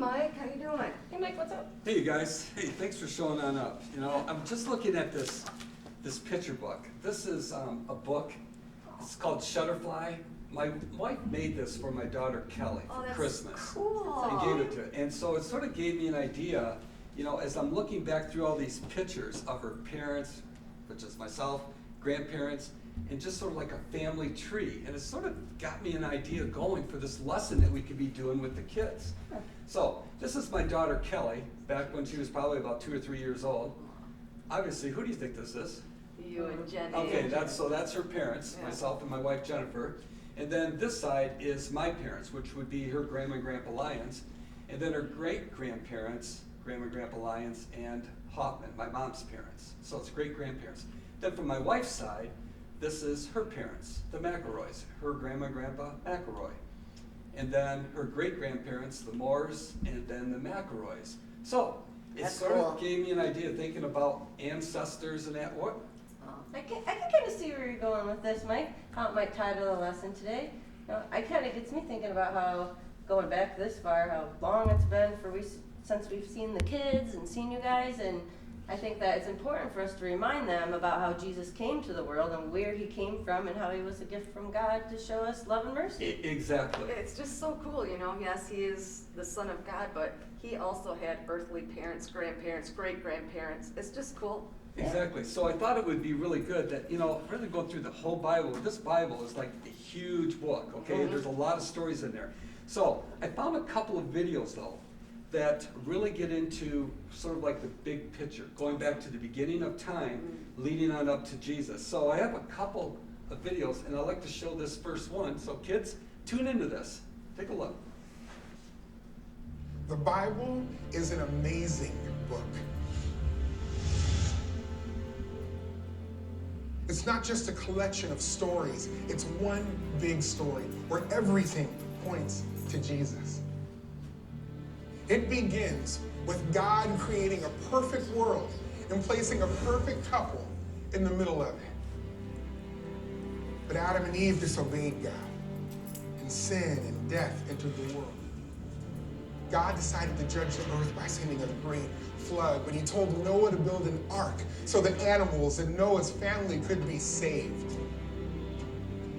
Mike, how you doing? Hey Mike, what's up? Hey you guys, hey, thanks for showing on up. You know, I'm just looking at this picture book. This is a book, it's called Shutterfly. My wife made this for my daughter Kelly for Christmas. Cool. And gave it to her. And so it sort of gave me an idea, you know, as I'm looking back through all these pictures of her parents, which is myself, grandparents, and just sort of like a family tree. And it sort of got me an idea going for this lesson that we could be doing with the kids. So this is my daughter Kelly, back when she was probably about 2 or 3 years old. Obviously, who do you think this is? You and Jenny. Okay, that's her parents, Yeah. myself and my wife Jennifer. And then this side is my parents, which would be her grandma and grandpa Lyons. And then her great-grandparents, grandma and grandpa Lyons and Hoffman, my mom's parents. So it's great-grandparents. Then from my wife's side, this is her parents, the McElroys, her grandma and grandpa McElroy. And then her great-grandparents, the Moores, and then the McElroys. So it That's sort cool. of gave me an idea thinking about ancestors and that. What? I can kind of see where you're going with this, Mike. How it might tie to the lesson today. You know, it kind of gets me thinking about how, going back this far, how long it's been since we've seen the kids and seen you guys, and I think that it's important for us to remind them about how Jesus came to the world and where he came from and how he was a gift from God to show us love and mercy. Exactly. It's just so cool, you know. Yes, he is the Son of God, but he also had earthly parents, grandparents, great-grandparents. It's just cool. Exactly. So I thought it would be really good that, you know, rather than go through the whole Bible, this Bible is like a huge book, okay? Mhm. There's a lot of stories in there. So I found a couple of videos, though, that really get into sort of like the big picture, going back to the beginning of time, leading on up to Jesus. So I have a couple of videos, and I'd like to show this first one. So kids, tune into this. Take a look. The Bible is an amazing book. It's not just a collection of stories. It's one big story where everything points to Jesus. It begins with God creating a perfect world and placing a perfect couple in the middle of it. But Adam and Eve disobeyed God, and sin and death entered the world. God decided to judge the earth by sending a great flood, but he told Noah to build an ark so that animals and Noah's family could be saved.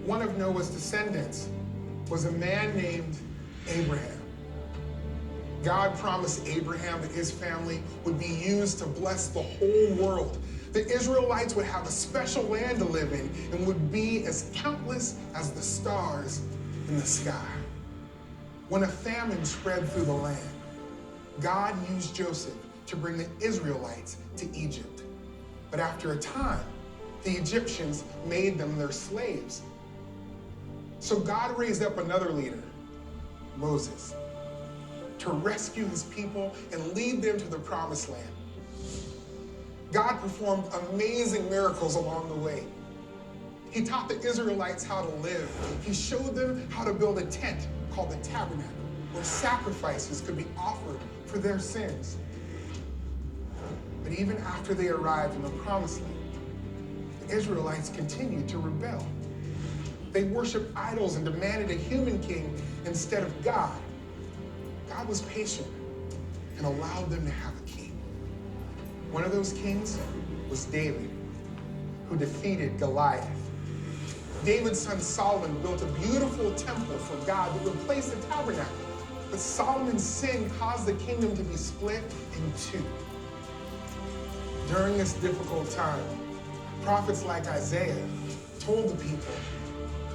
One of Noah's descendants was a man named Abraham. God promised Abraham that his family would be used to bless the whole world. The Israelites would have a special land to live in and would be as countless as the stars in the sky. When a famine spread through the land, God used Joseph to bring the Israelites to Egypt. But after a time, the Egyptians made them their slaves. So God raised up another leader, Moses, to rescue his people and lead them to the promised land. God performed amazing miracles along the way. He taught the Israelites how to live. He showed them how to build a tent called the tabernacle, where sacrifices could be offered for their sins. But even after they arrived in the promised land, the Israelites continued to rebel. They worshiped idols and demanded a human king instead of God. God was patient and allowed them to have a king. One of those kings was David, who defeated Goliath. David's son Solomon built a beautiful temple for God that replaced the tabernacle. But Solomon's sin caused the kingdom to be split in two. During this difficult time, prophets like Isaiah told the people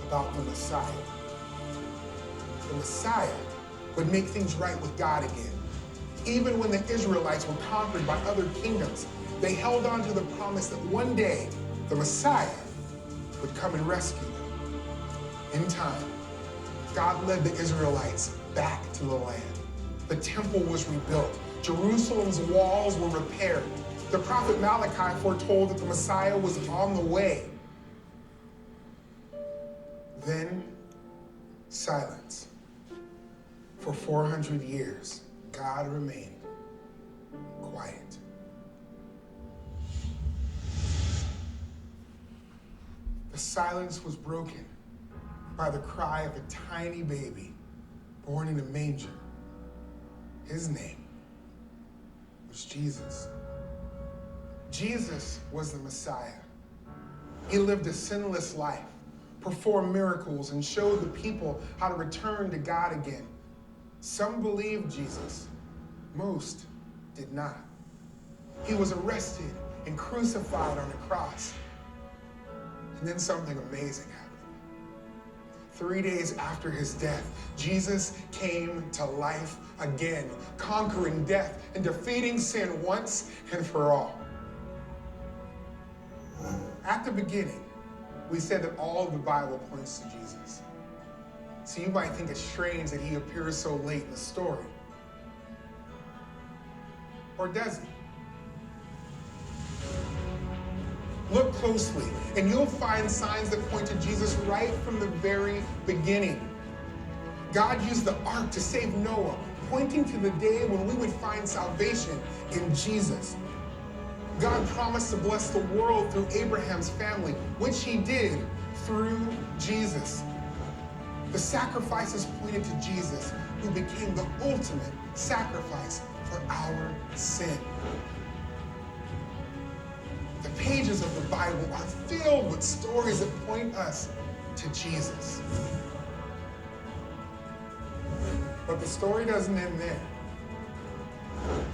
about the Messiah. The Messiah would make things right with God again. Even when the Israelites were conquered by other kingdoms, they held on to the promise that one day the Messiah would come and rescue them. In time, God led the Israelites back to the land. The temple was rebuilt. Jerusalem's walls were repaired. The prophet Malachi foretold that the Messiah was on the way. Then, silence. For 400 years, God remained quiet. The silence was broken by the cry of a tiny baby born in a manger. His name was Jesus. Jesus was the Messiah. He lived a sinless life, performed miracles, and showed the people how to return to God again. Some believed Jesus, most did not. He was arrested and crucified on a cross. And then something amazing happened. 3 days after his death, Jesus came to life again, conquering death and defeating sin once and for all. At the beginning, we said that all of the Bible points to Jesus. So you might think it's strange that he appears so late in the story. Or does he? Look closely, and you'll find signs that point to Jesus right from the very beginning. God used the ark to save Noah, pointing to the day when we would find salvation in Jesus. God promised to bless the world through Abraham's family, which he did through Jesus. The sacrifices pointed to Jesus, who became the ultimate sacrifice for our sin. The pages of the Bible are filled with stories that point us to Jesus. But the story doesn't end there.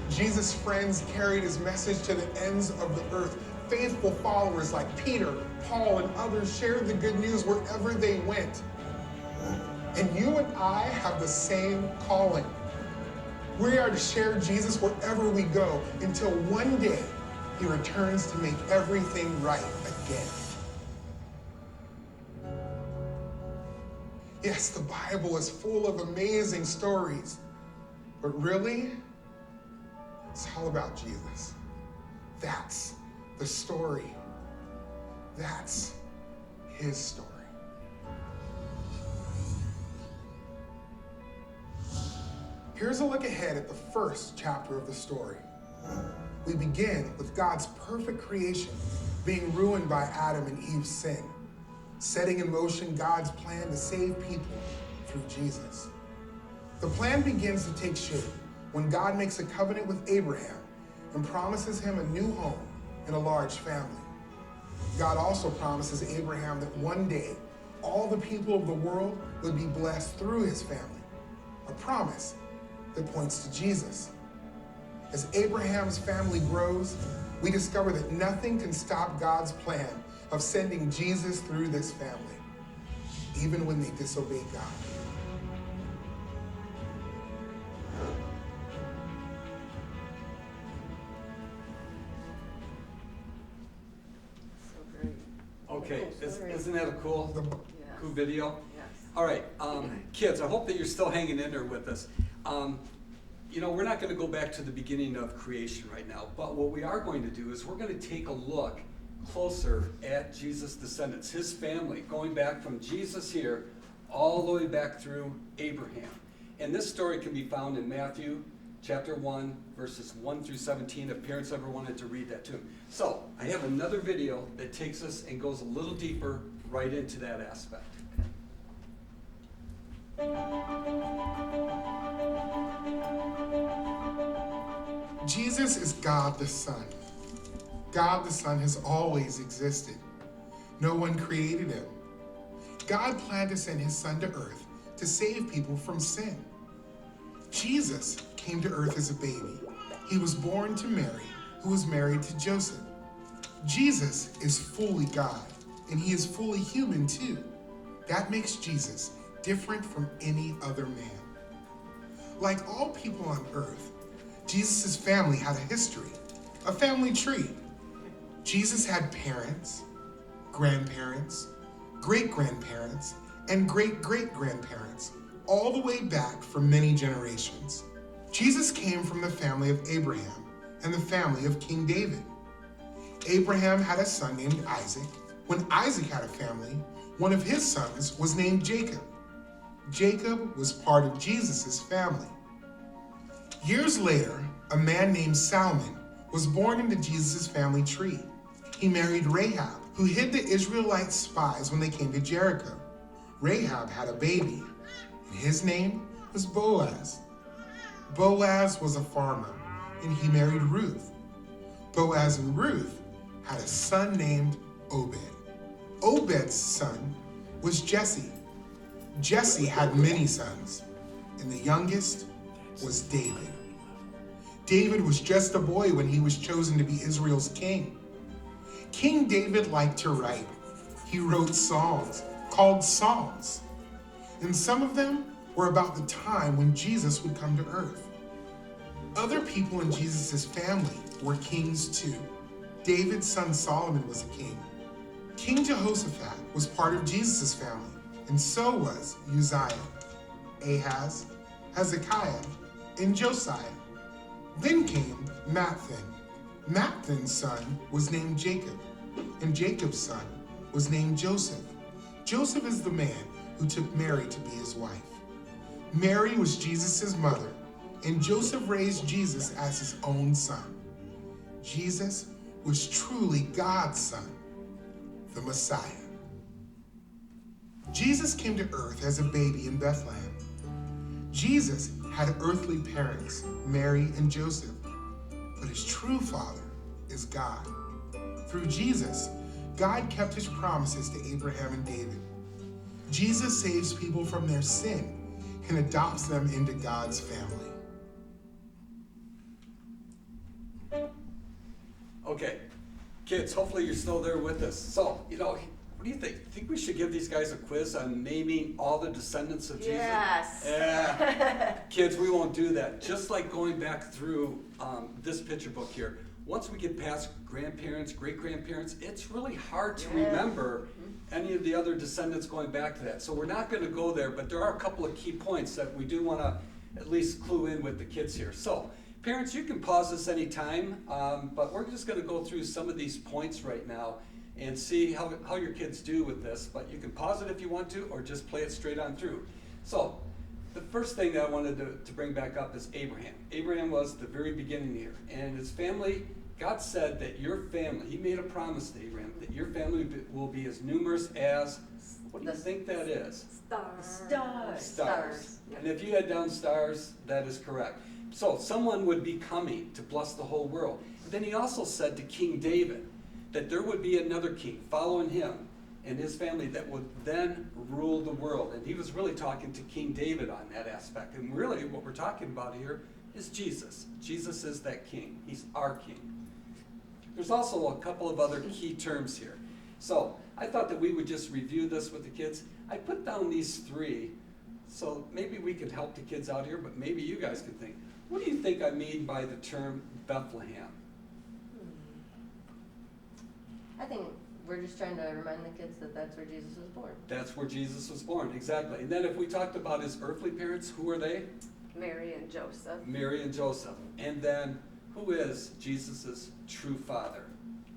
Jesus' friends carried his message to the ends of the earth. Faithful followers like Peter, Paul, and others shared the good news wherever they went. And you and I have the same calling. We are to share Jesus wherever we go until one day he returns to make everything right again. Yes, the Bible is full of amazing stories, but really, it's all about Jesus. That's the story. That's his story. Here's a look ahead at the first chapter of the story. We begin with God's perfect creation being ruined by Adam and Eve's sin, setting in motion God's plan to save people through Jesus. The plan begins to take shape when God makes a covenant with Abraham and promises him a new home and a large family. God also promises Abraham that one day all the people of the world would be blessed through his family, a promise that points to Jesus. As Abraham's family grows, we discover that nothing can stop God's plan of sending Jesus through this family, even when they disobey God. So great. Okay, Cool story. isn't that a cool Yes. video? Yes. All right, kids, I hope that you're still hanging in there with us. You know, we're not going to go back to the beginning of creation right now, but what we are going to do is we're going to take a look closer at Jesus' descendants, his family, going back from Jesus here all the way back through Abraham. And this story can be found in Matthew chapter 1, verses 1 through 17, if parents ever wanted to read that to them. So, I have another video that takes us and goes a little deeper right into that aspect. Jesus is God the Son. God the Son has always existed. No one created him. God planned to send his Son to earth to save people from sin. Jesus came to earth as a baby. He was born to Mary, who was married to Joseph. Jesus is fully God, and he is fully human too. That makes Jesus different from any other man. Like all people on earth, Jesus' family had a history, a family tree. Jesus had parents, grandparents, great-grandparents, and great-great-grandparents, all the way back for many generations. Jesus came from the family of Abraham and the family of King David. Abraham had a son named Isaac. When Isaac had a family, one of his sons was named Jacob. Jacob was part of Jesus' family. Years later, a man named Salmon was born into Jesus' family tree. He married Rahab, who hid the Israelite spies when they came to Jericho. Rahab had a baby, and his name was Boaz. Boaz was a farmer, and he married Ruth. Boaz and Ruth had a son named Obed. Obed's son was Jesse. Jesse had many sons, and the youngest was David. David was just a boy when he was chosen to be Israel's king. King David liked to write. He wrote songs called Psalms, and some of them were about the time when Jesus would come to earth. Other people in Jesus' family were kings too. David's son Solomon was a king. King Jehoshaphat was part of Jesus' family, and so was Uzziah, Ahaz, Hezekiah, and Josiah. Then came Matthan. Matthan's son was named Jacob, and Jacob's son was named Joseph. Joseph is the man who took Mary to be his wife. Mary was Jesus' mother, and Joseph raised Jesus as his own son. Jesus was truly God's son, the Messiah. Jesus came to earth as a baby in Bethlehem. Jesus had earthly parents, Mary and Joseph, but his true father is God. Through Jesus, God kept his promises to Abraham and David. Jesus saves people from their sin and adopts them into God's family. Okay, kids, hopefully you're still there with us. So, what do you think? Think we should give these guys a quiz on naming all the descendants of Jesus? Yes. Yeah. Kids, we won't do that. Just like going back through this picture book here, once we get past grandparents, great-grandparents, it's really hard to remember any of the other descendants going back to that. So we're not going to go there, but there are a couple of key points that we do want to at least clue in with the kids here. So, parents, you can pause this anytime, but we're just going to go through some of these points right now and see how your kids do with this. But you can pause it if you want to, or just play it straight on through. So, the first thing that I wanted to bring back up is Abraham. Abraham was the very beginning here. And his family, God said that your family, he made a promise to Abraham, that your family will be as numerous as, what do you think that is? Stars. Stars. Yeah. And if you had down stars, that is correct. So someone would be coming to bless the whole world. And then he also said to King David that there would be another king following him and his family that would then rule the world. And he was really talking to King David on that aspect. And really what we're talking about here is Jesus. Jesus is that king. He's our king. There's also a couple of other key terms here. So I thought that we would just review this with the kids. I put down these three, so maybe we can help the kids out here, but maybe you guys can think. What do you think I mean by the term Bethlehem? I think we're just trying to remind the kids that that's where Jesus was born. That's where Jesus was born, exactly. And then if we talked about his earthly parents, who are they? Mary and Joseph. Mary and Joseph. And then who is Jesus' true father?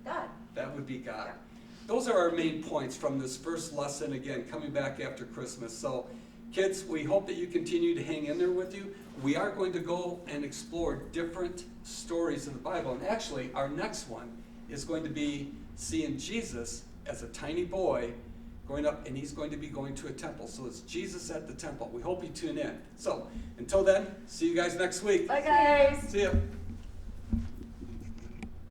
God. That would be God. Yeah. Those are our main points from this first lesson, again, coming back after Christmas. So, kids, we hope that you continue to hang in there with you. We are going to go and explore different stories in the Bible. And actually, our next one is going to be seeing Jesus as a tiny boy going up, and he's going to be going to a temple. So it's Jesus at the temple. We hope you tune in. So, until then, see you guys next week. Bye, guys. See ya.